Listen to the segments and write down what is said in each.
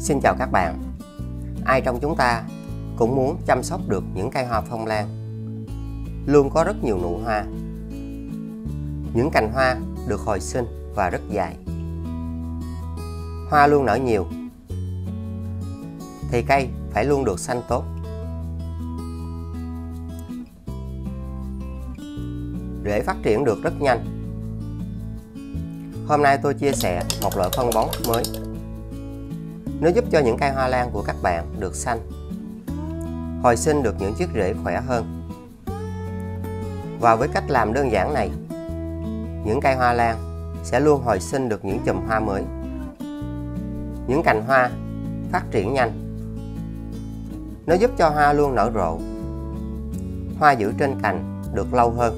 Xin chào các bạn. Ai trong chúng ta cũng muốn chăm sóc được những cây hoa phong lan luôn có rất nhiều nụ hoa. Những cành hoa được hồi sinh và rất dài. Hoa luôn nở nhiều thì cây phải luôn được xanh tốt. Rễ phát triển được rất nhanh. Hôm nay tôi chia sẻ một loại phân bón mới. Nó giúp cho những cây hoa lan của các bạn được xanh, hồi sinh được những chiếc rễ khỏe hơn. Và với cách làm đơn giản này, những cây hoa lan sẽ luôn hồi sinh được những chùm hoa mới. Những cành hoa phát triển nhanh. Nó giúp cho hoa luôn nở rộ. Hoa giữ trên cành được lâu hơn.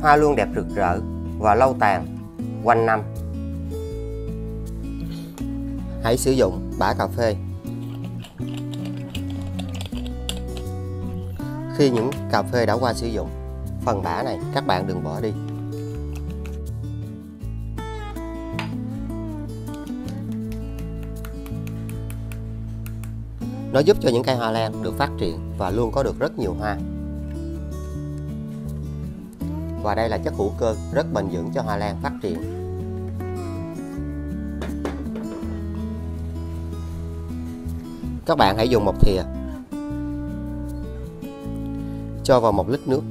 Hoa luôn đẹp rực rỡ và lâu tàn quanh năm. Hãy sử dụng bã cà phê. Khi những cà phê đã qua sử dụng, phần bã này các bạn đừng bỏ đi. Nó giúp cho những cây hoa lan được phát triển và luôn có được rất nhiều hoa. Và đây là chất hữu cơ rất bền vững cho hoa lan phát triển. Các bạn hãy dùng một thìa, cho vào 1 lít nước.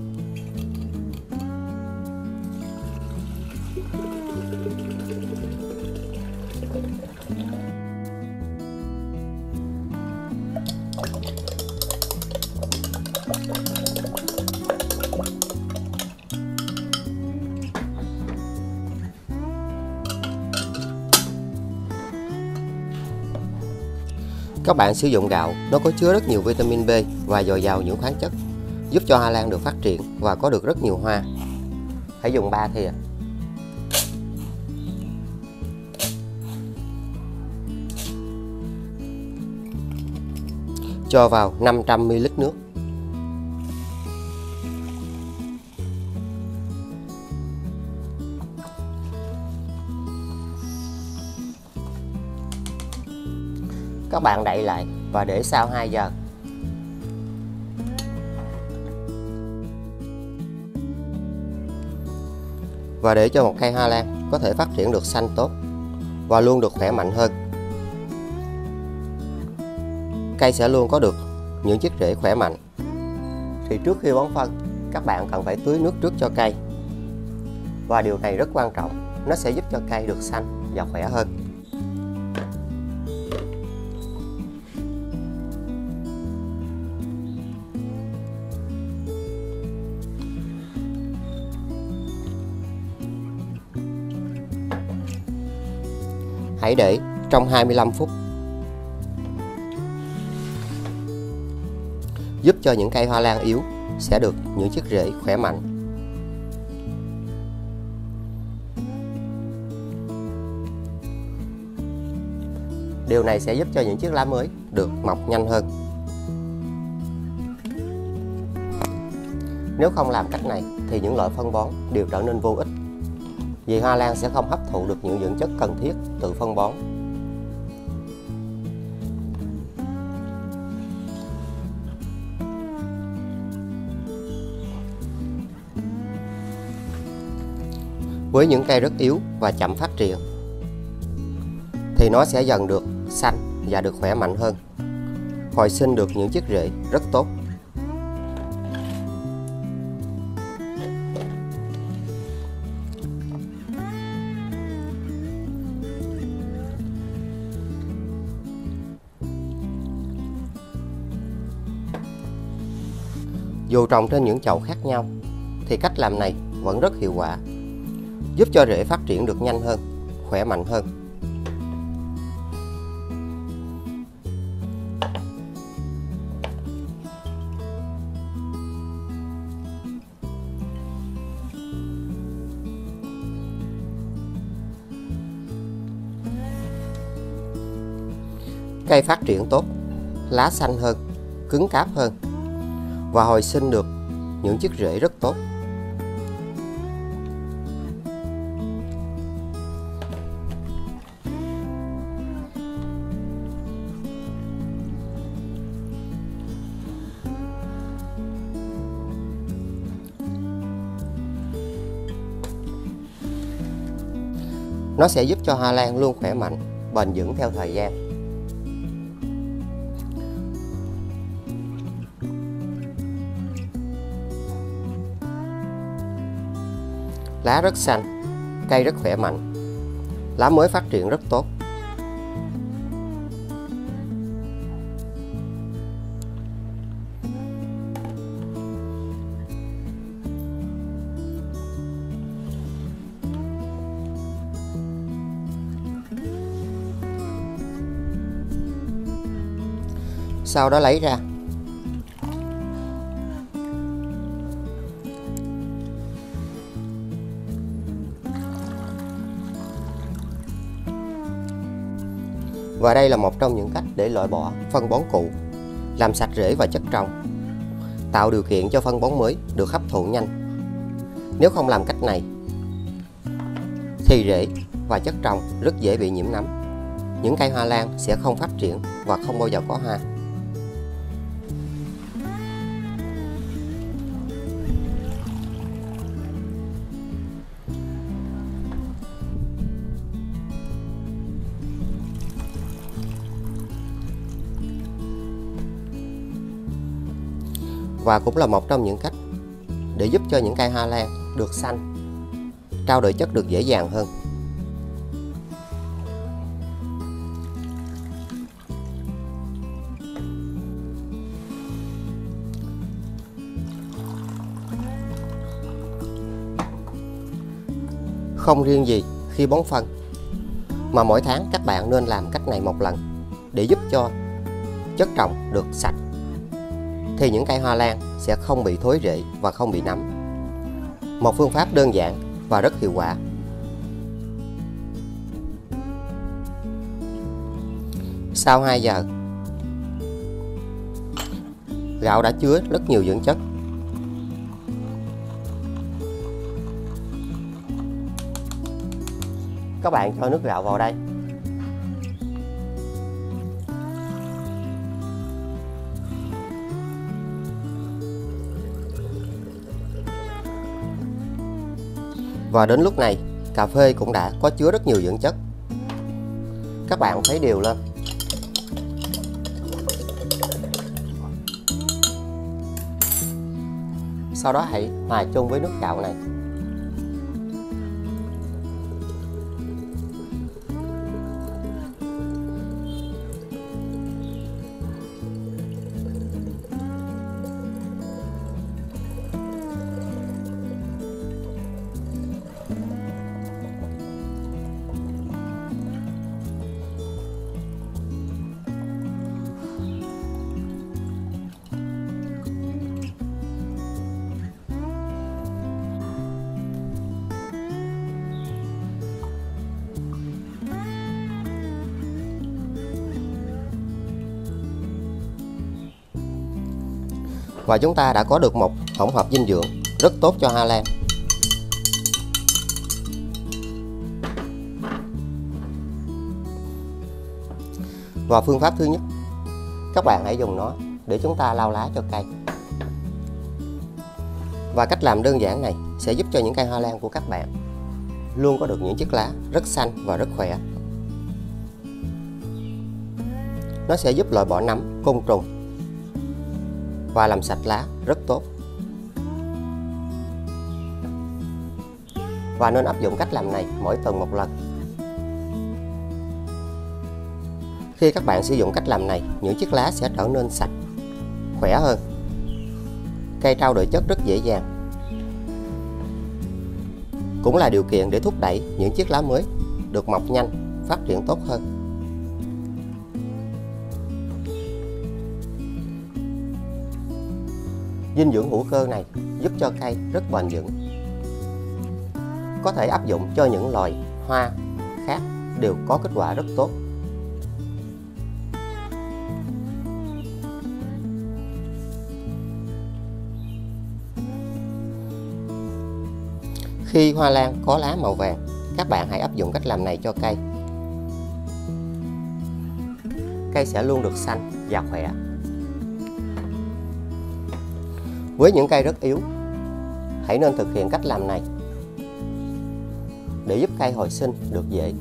Các bạn sử dụng gạo, nó có chứa rất nhiều vitamin B và dồi dào những khoáng chất, giúp cho hoa lan được phát triển và có được rất nhiều hoa. Hãy dùng 3 thìa. Cho vào 500 ml nước. Các bạn đậy lại và để sau 2 giờ. Và để cho một cây hoa lan có thể phát triển được xanh tốt và luôn được khỏe mạnh hơn. Cây sẽ luôn có được những chiếc rễ khỏe mạnh. Thì trước khi bón phân, các bạn cần phải tưới nước trước cho cây. Và điều này rất quan trọng, nó sẽ giúp cho cây được xanh và khỏe hơn. Hãy để trong 25 phút. Giúp cho những cây hoa lan yếu sẽ được những chiếc rễ khỏe mạnh. Điều này sẽ giúp cho những chiếc lá mới được mọc nhanh hơn. Nếu không làm cách này thì những loại phân bón đều trở nên vô ích, vì hoa lan sẽ không hấp thụ được những dưỡng chất cần thiết từ phân bón. Với những cây rất yếu và chậm phát triển thì nó sẽ dần được xanh và được khỏe mạnh hơn, hồi sinh được những chiếc rễ rất tốt. Dù trồng trên những chậu khác nhau thì cách làm này vẫn rất hiệu quả, giúp cho rễ phát triển được nhanh hơn, khỏe mạnh hơn. Cây phát triển tốt, lá xanh hơn, cứng cáp hơn và hồi sinh được những chiếc rễ rất tốt. Nó sẽ giúp cho hoa lan luôn khỏe mạnh, bền vững theo thời gian. Lá rất xanh, cây rất khỏe mạnh, lá mới phát triển rất tốt. Sau đó lấy ra. Và đây là một trong những cách để loại bỏ phân bón cũ, làm sạch rễ và chất trong, tạo điều kiện cho phân bón mới được hấp thụ nhanh. Nếu không làm cách này thì rễ và chất trong rất dễ bị nhiễm nấm. Những cây hoa lan sẽ không phát triển và không bao giờ có hoa. Và cũng là một trong những cách để giúp cho những cây hoa lan được xanh, trao đổi chất được dễ dàng hơn. Không riêng gì khi bón phân, mà mỗi tháng các bạn nên làm cách này một lần để giúp cho chất trồng được sạch, thì những cây hoa lan sẽ không bị thối rễ và không bị nấm. Một phương pháp đơn giản và rất hiệu quả. Sau 2 giờ, gạo đã chứa rất nhiều dưỡng chất. Các bạn cho nước gạo vào đây. Và đến lúc này, cà phê cũng đã có chứa rất nhiều dưỡng chất. Các bạn khuấy đều lên. Sau đó hãy hòa chung với nước gạo này. Và chúng ta đã có được một hỗn hợp dinh dưỡng rất tốt cho hoa lan. Và phương pháp thứ nhất, các bạn hãy dùng nó để chúng ta lau lá cho cây. Và cách làm đơn giản này sẽ giúp cho những cây hoa lan của các bạn luôn có được những chiếc lá rất xanh và rất khỏe. Nó sẽ giúp loại bỏ nấm, côn trùng và làm sạch lá rất tốt. Và nên áp dụng cách làm này mỗi tuần một lần. Khi các bạn sử dụng cách làm này, những chiếc lá sẽ trở nên sạch, khỏe hơn. Cây trao đổi chất rất dễ dàng. Cũng là điều kiện để thúc đẩy những chiếc lá mới được mọc nhanh, phát triển tốt hơn. Dinh dưỡng hữu cơ này giúp cho cây rất bền vững. Có thể áp dụng cho những loài hoa khác đều có kết quả rất tốt. Khi hoa lan có lá màu vàng, các bạn hãy áp dụng cách làm này cho cây. Cây sẽ luôn được xanh và khỏe. Với những cây rất yếu, hãy nên thực hiện cách làm này. để giúp cây hồi sinh được dễ.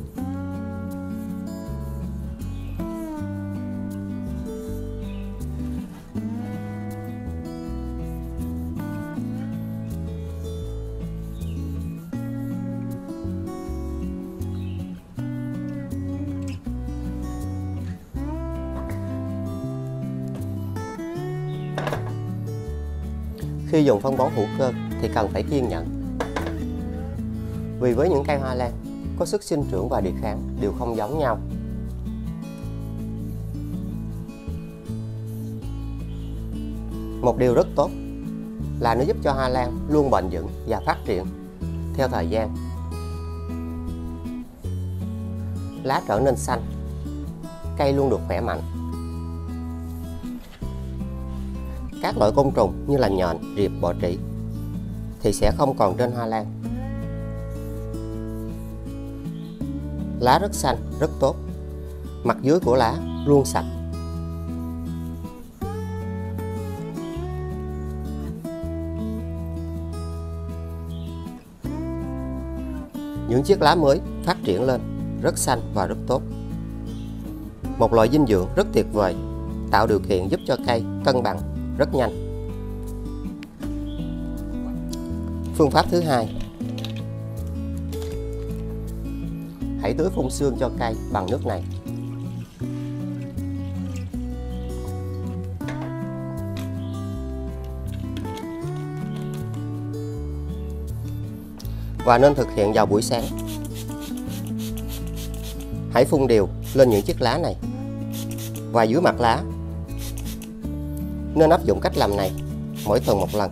Khi dùng phân bón hữu cơ thì cần phải kiên nhẫn. Vì với những cây hoa lan có sức sinh trưởng và đề kháng đều không giống nhau. Một điều rất tốt là nó giúp cho hoa lan luôn bền vững và phát triển theo thời gian. Lá trở nên xanh, cây luôn được khỏe mạnh. Các loại côn trùng như là nhện, riệp, bọ trĩ thì sẽ không còn trên hoa lan. Lá rất xanh, rất tốt. Mặt dưới của lá luôn sạch. Những chiếc lá mới phát triển lên rất xanh và rất tốt. Một loại dinh dưỡng rất tuyệt vời, tạo điều kiện giúp cho cây cân bằng rất nhanh. Phương pháp thứ hai, hãy tưới phun sương cho cây bằng nước này. Và nên thực hiện vào buổi sáng. Hãy phun đều lên những chiếc lá này và dưới mặt lá. Nên áp dụng cách làm này mỗi tuần một lần.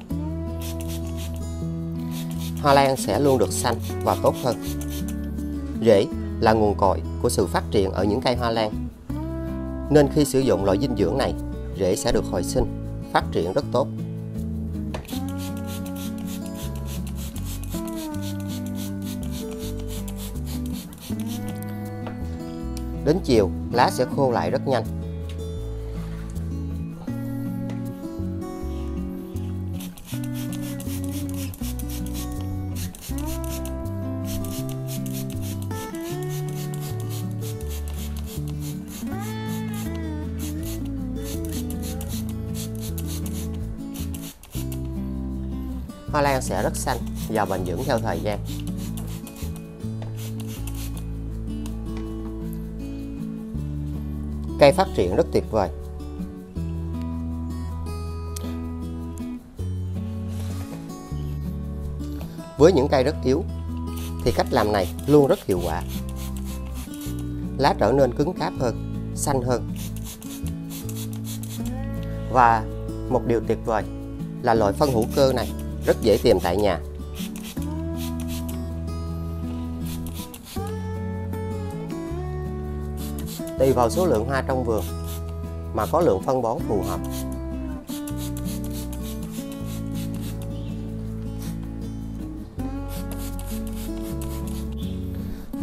Hoa lan sẽ luôn được xanh và tốt hơn. Rễ là nguồn cội của sự phát triển ở những cây hoa lan. Nên khi sử dụng loại dinh dưỡng này, rễ sẽ được hồi sinh, phát triển rất tốt. Đến chiều, lá sẽ khô lại rất nhanh. Hoa lan sẽ rất xanh và bền vững theo thời gian. Cây phát triển rất tuyệt vời. Với những cây rất yếu thì cách làm này luôn rất hiệu quả. Lá trở nên cứng cáp hơn, xanh hơn. Và một điều tuyệt vời là loại phân hữu cơ này rất dễ tìm tại nhà. Tùy vào số lượng hoa trong vườn mà có lượng phân bón phù hợp.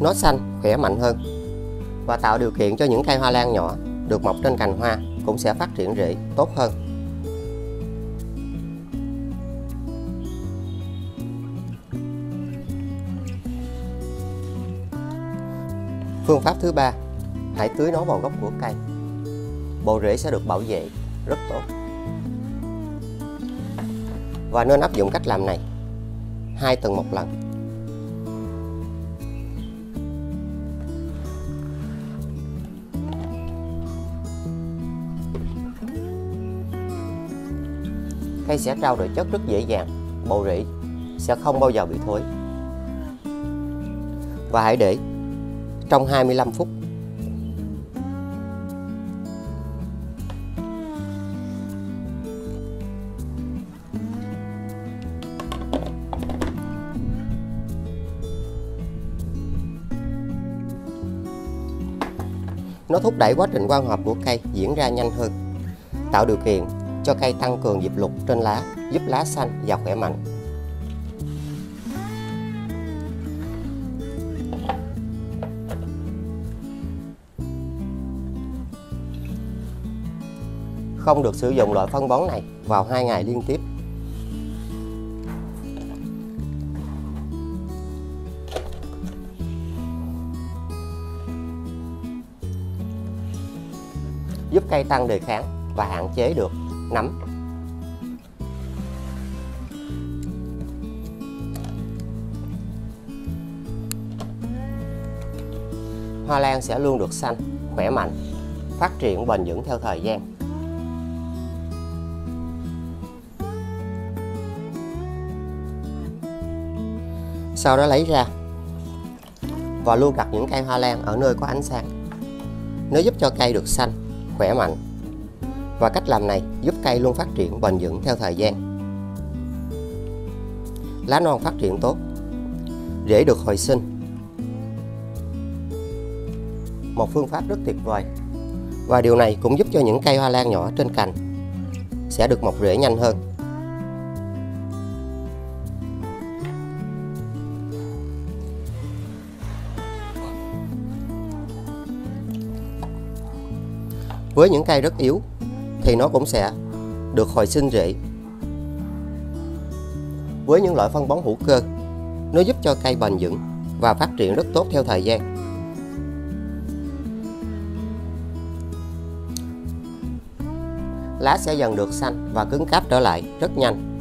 Nó xanh, khỏe mạnh hơn và tạo điều kiện cho những cây hoa lan nhỏ được mọc trên cành hoa cũng sẽ phát triển rễ tốt hơn. Phương pháp thứ ba, hãy tưới nó vào gốc của cây. Bộ rễ sẽ được bảo vệ rất tốt. Và nên áp dụng cách làm này 2 tuần một lần. Cây sẽ trao đổi chất rất dễ dàng, bộ rễ sẽ không bao giờ bị thối. Và hãy để trong 25 phút. Nó thúc đẩy quá trình quang hợp của cây diễn ra nhanh hơn, tạo điều kiện cho cây tăng cường diệp lục trên lá, giúp lá xanh và khỏe mạnh. Không được sử dụng loại phân bón này vào 2 ngày liên tiếp. giúp cây tăng đề kháng và hạn chế được nấm. Hoa lan sẽ luôn được xanh, khỏe mạnh, phát triển bền vững theo thời gian. Sau đó lấy ra và luôn đặt những cây hoa lan ở nơi có ánh sáng. Nó giúp cho cây được xanh, khỏe mạnh. Và cách làm này giúp cây luôn phát triển bền vững theo thời gian. Lá non phát triển tốt, rễ được hồi sinh. Một phương pháp rất tuyệt vời. Và điều này cũng giúp cho những cây hoa lan nhỏ trên cành sẽ được mọc rễ nhanh hơn. Với những cây rất yếu thì nó cũng sẽ được hồi sinh rễ. Với những loại phân bón hữu cơ, nó giúp cho cây bền vững và phát triển rất tốt theo thời gian. Lá sẽ dần được xanh và cứng cáp trở lại rất nhanh.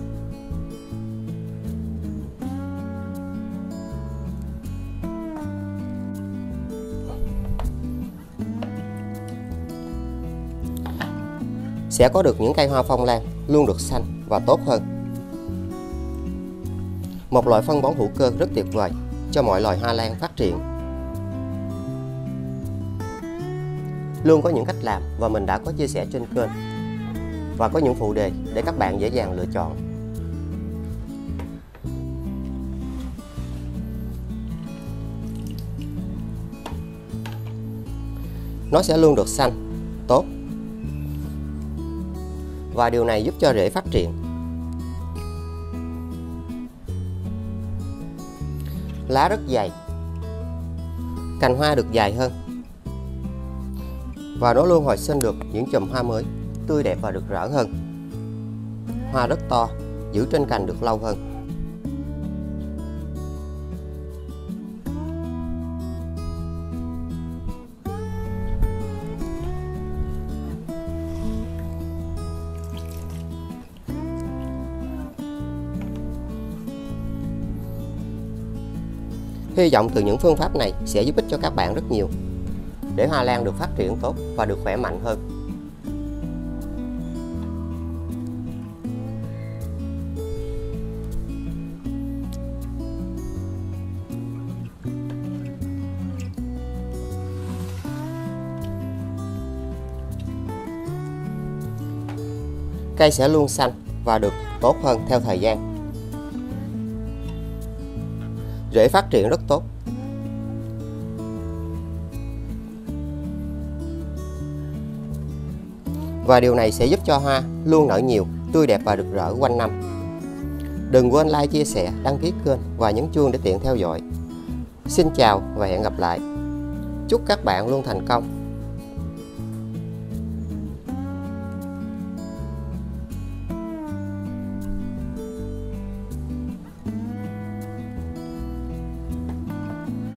Sẽ có được những cây hoa phong lan luôn được xanh và tốt hơn. Một loại phân bón hữu cơ rất tuyệt vời cho mọi loài hoa lan phát triển. Luôn có những cách làm và mình đã có chia sẻ trên kênh, và có những phụ đề để các bạn dễ dàng lựa chọn. Nó sẽ luôn được xanh, tốt. Và điều này giúp cho rễ phát triển. Lá rất dày, cành hoa được dài hơn. Và nó luôn hồi sinh được những chùm hoa mới, tươi đẹp và rực rỡ hơn. Hoa rất to, giữ trên cành được lâu hơn. Hy vọng từ những phương pháp này sẽ giúp ích cho các bạn rất nhiều, để hoa lan được phát triển tốt và được khỏe mạnh hơn. Cây sẽ luôn xanh và được tốt hơn theo thời gian. Rễ phát triển rất tốt. Và điều này sẽ giúp cho hoa luôn nở nhiều, tươi đẹp và rực rỡ quanh năm. Đừng quên like, chia sẻ, đăng ký kênh và nhấn chuông để tiện theo dõi. Xin chào và hẹn gặp lại. Chúc các bạn luôn thành công